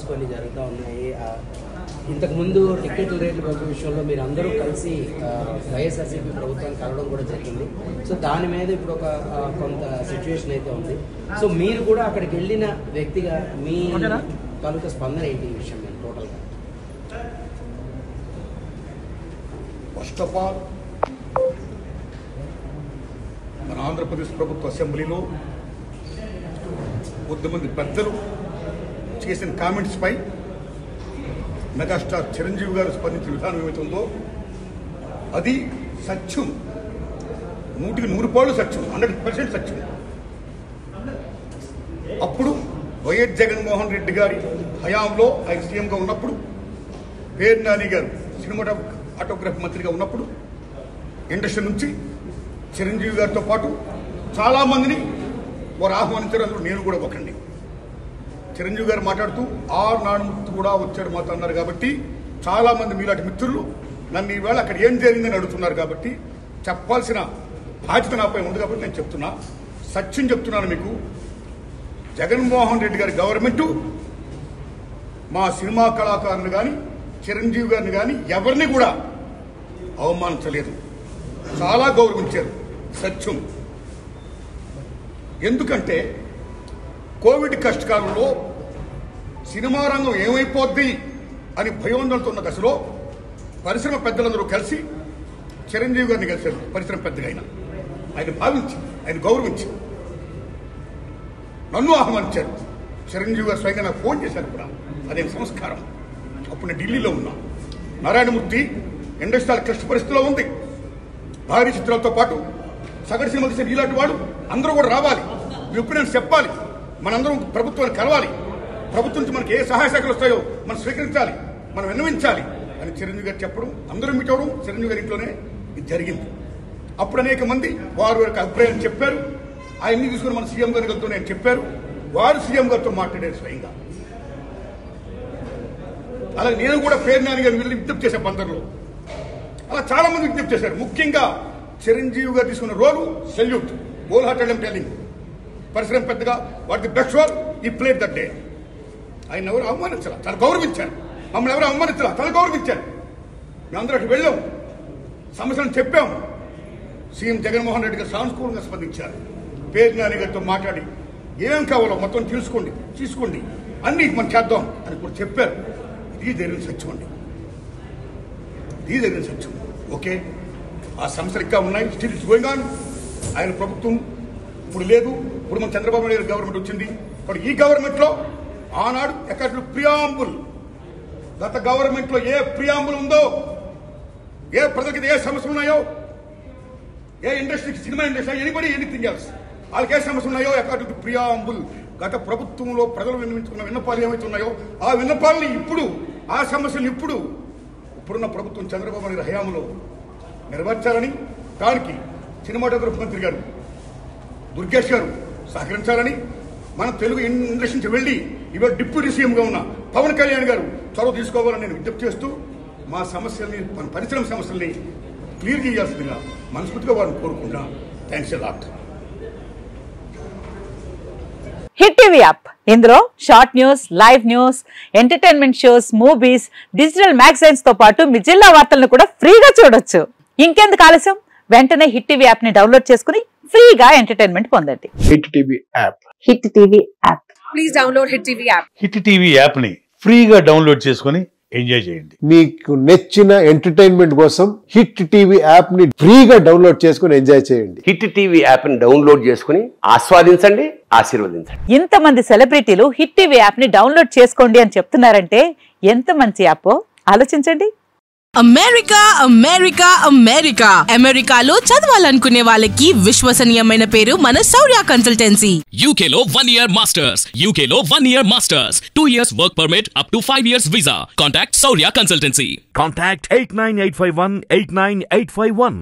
కొన్ని జరుగుతూ ఉన్నాయి. ఇంతకుముందు టికెట్ల రేట్ల పెంపు విషయంలో మీరు అందరూ కలిసి వైఎస్ఆర్సీపీ ప్రభుత్వాన్ని కలవడం కూడా జరిగింది. సో దాని మీద ఇప్పుడు ఒక కొంత సిచ్యువేషన్ అయితే ఉంది. సో మీరు కూడా అక్కడికి వెళ్ళిన వ్యక్తిగా మీ తాలూకా స్పందన ఏంటి ఈ విషయం మీద టోటల్గా? ఫస్ట్ ఆఫ్ ఆల్ మన ఆంధ్రప్రదేశ్ ప్రభుత్వ అసెంబ్లీలో కొద్దిమంది పెద్దలు చేసిన కామెంట్స్పై మెగాస్టార్ చిరంజీవి గారు స్పందించిన విధానం ఏమైతుందో అది సత్యం, 100% సత్యం, 100% సత్యం. అప్పుడు వైఎస్ జగన్మోహన్ రెడ్డి గారి హయాంలో ఆయన సీఎంగా ఉన్నప్పుడు, పేరు నాని గారు సినిమాటోగ్రఫీ మంత్రిగా ఉన్నప్పుడు ఇండస్ట్రీ నుంచి చిరంజీవి గారితో పాటు చాలామందిని వారు ఆహ్వానించారు. అందులో నేను కూడా ఒకండి. చిరంజీవి గారు మాట్లాడుతూ నానుమూర్తి కూడా వచ్చాడు మాతో అన్నారు. కాబట్టి చాలామంది మీలాంటి మిత్రులు నన్ను ఈవేళ అక్కడ ఏం జరిగిందని అడుగుతున్నారు. కాబట్టి చెప్పాల్సిన బాధ్యత నాపై ఉంది. కాబట్టి నేను చెప్తున్నా, సత్యం చెప్తున్నాను మీకు. జగన్మోహన్ రెడ్డి గారి గవర్నమెంటు మా సినిమా కళాకారులు కానీ చిరంజీవి గారిని కానీ ఎవరిని కూడా అవమానించలేదు, చాలా గౌరవించారు. సత్యం. ఎందుకంటే కోవిడ్ కష్టకాలంలో సినిమా రంగం ఏమైపోద్ది అని భయోందనతో ఉన్న దశలో పరిశ్రమ పెద్దలందరూ కలిసి చిరంజీవి గారిని కలిశారు. పరిశ్రమ పెద్దగా ఆయన భావించి, ఆయన గౌరవించి నన్ను ఆహ్వానించారు. చిరంజీవి గారు స్వయంగా నాకు ఫోన్ చేశారు కూడా. అదే సంస్కారం. అప్పుడు నేను ఢిల్లీలో ఉన్నా. నారాయణమూర్తి ఇండస్ట్రీ కష్ట పరిస్థితిలో ఉంది. భారీ చిత్రాలతో పాటు సగటు సినిమా తీసిన ఇలాంటి వాడు అందరూ కూడా రావాలి, మీ ఒపీనియన్స్ చెప్పాలి, మనందరం ప్రభుత్వాన్ని కలవాలి, ప్రభుత్వం నుంచి మనకి ఏ సహాయ శాఖలు వస్తాయో మనం స్వీకరించాలి, మనం విన్నవించాలి అని చిరంజీవి గారు చెప్పడం, అందరూ మీట్ అవడం చిరంజీవి గారి ఇంట్లోనే ఇది జరిగింది. అప్పుడు అనేక మంది వారి యొక్క అభిప్రాయాన్ని చెప్పారు. ఆయన్ని తీసుకుని మన సీఎం గారి గారితో నేను చెప్పారు. వారు సీఎం గారితో మాట్లాడారు స్వయంగా. అలాగే నేను కూడా పేరు నాని గారిని వెళ్ళి విజ్ఞప్తి చేసే బందర్లో. అలా చాలా మంది విజ్ఞప్తి చేశారు. ముఖ్యంగా చిరంజీవి గారు తీసుకున్న రోలు salute, whole hearted I'm telling. పరిశ్రమ పెద్దగా వాట్ ది బెస్ట్ రోల్ ఈ ప్లేడ్ దట్ డే. ఆయన ఎవరు అవమానించాల, చాలా గౌరవించారు. మమ్మల్ని ఎవరు అవమానించాల, చాలా గౌరవించారు. మేమందరూ అక్కడికి వెళ్ళాం, సమస్యలను చెప్పాం. సీఎం జగన్మోహన్ రెడ్డి గారు సానుకూలంగా స్పందించారు. పేరు నాని గారితో మాట్లాడి ఏం కావాలో మొత్తం తీసుకోండి అన్ని మనం చేద్దాం అని కూడా చెప్పారు. ఇది జరిగిన సత్యం అండి, ఇది జరిగిన సత్యం. ఓకే, ఆ సమస్యలు ఇంకా ఉన్నాయి. Still it's going on. ఆయన ప్రభుత్వం ఇప్పుడు లేదు. ఇప్పుడు మన చంద్రబాబు నాయుడు గవర్నమెంట్ వచ్చింది. ఇప్పుడు ఈ గవర్నమెంట్ లో ఆనాడు ఎక్కడ ప్రియాంబుల్, గత గవర్నమెంట్ లో ఏ ప్రియాంబుల్ ఉందో, ఏ ప్రజలకి ఏ సమస్యలు ఉన్నాయో, ఏ ఇండస్ట్రీకి, cinema industry, anybody anything else, వాళ్ళకి ఏ సమస్యలు ఉన్నాయో అకార్డింగ్ టు ప్రియాంబుల్ గత ప్రభుత్వంలో ప్రజలు విన్నవించుకున్న విన్నపాలు ఏమైతే ఉన్నాయో ఆ విన్నపాలని ఇప్పుడు, ఆ సమస్యలు ఇప్పుడున్న ప్రభుత్వం చంద్రబాబు నాయుడు హయాంలో నెరవేర్చాలని, దానికి సినిమాటోగ్రఫీ మంత్రి గారు దుర్గేష్ గారు సహకరించాలని, మన తెలుగు ఇండస్ట్రీ నుంచి వెళ్ళి ఇవాళ డిప్యూటీ సీఎంగా ఉన్న పవన్ కళ్యాణ్ గారు చొరవ తీసుకోవాలని నేను విజ్ఞప్తి చేస్తూ మా సమస్యల్ని, మన పరిశ్రమ సమస్యల్ని క్లియర్ చేయాల్సిందిగా మనస్ఫూర్తిగా వారిని కోరుకుంటున్నా. Thanks a lot. Hit TV app, ఇందులో short news, live news, entertainment shows, movies, digital magazines తో పాటు మీ జిల్లా వార్తలను కూడా ఫ్రీగా చూడొచ్చు. ఇంకెందుకు ఆలస్యం, వెంటనే హిట్ టీవీ యాప్ ని డౌన్లోడ్ చేసుకుని ఫ్రీగా ఎంటర్టైన్మెంట్ పొందండి. Hit TV app, hit TV app, please download hit TV app. Hit TV app ని ఫ్రీగా డౌన్లోడ్ చేసుకుని ఎంజాయ్ చేయండి. మీకు నచ్చిన ఎంటర్టైన్మెంట్ కోసం హిట్ టీవీ యాప్ ని ఫ్రీగా డౌన్లోడ్ చేసుకుని ఎంజాయ్ చేయండి. హిట్ టీవీ యాప్ ని డౌన్లోడ్ చేసుకుని ఆస్వాదించండి, ఆశీర్వదించండి. ఇంతమంది సెలబ్రిటీలు హిట్ టీవీ యాప్ ని డౌన్లోడ్ చేసుకోండి అని చెప్తున్నారంటే ఎంత మంచి యాప్ ఆలోచించండి. అమెరికా అమెరికా అమెరికా అమెరికాలో చదవాలనుకునే వాళ్ళకి విశ్వసనీయమైన పేరు మన శౌర్య కన్సల్టెన్సీ. UK లో 1 year masters, UK లో 1 year masters, 2 years work permit up to 5 years visa. Contact Saurya Consultancy. Contact 89851 89851.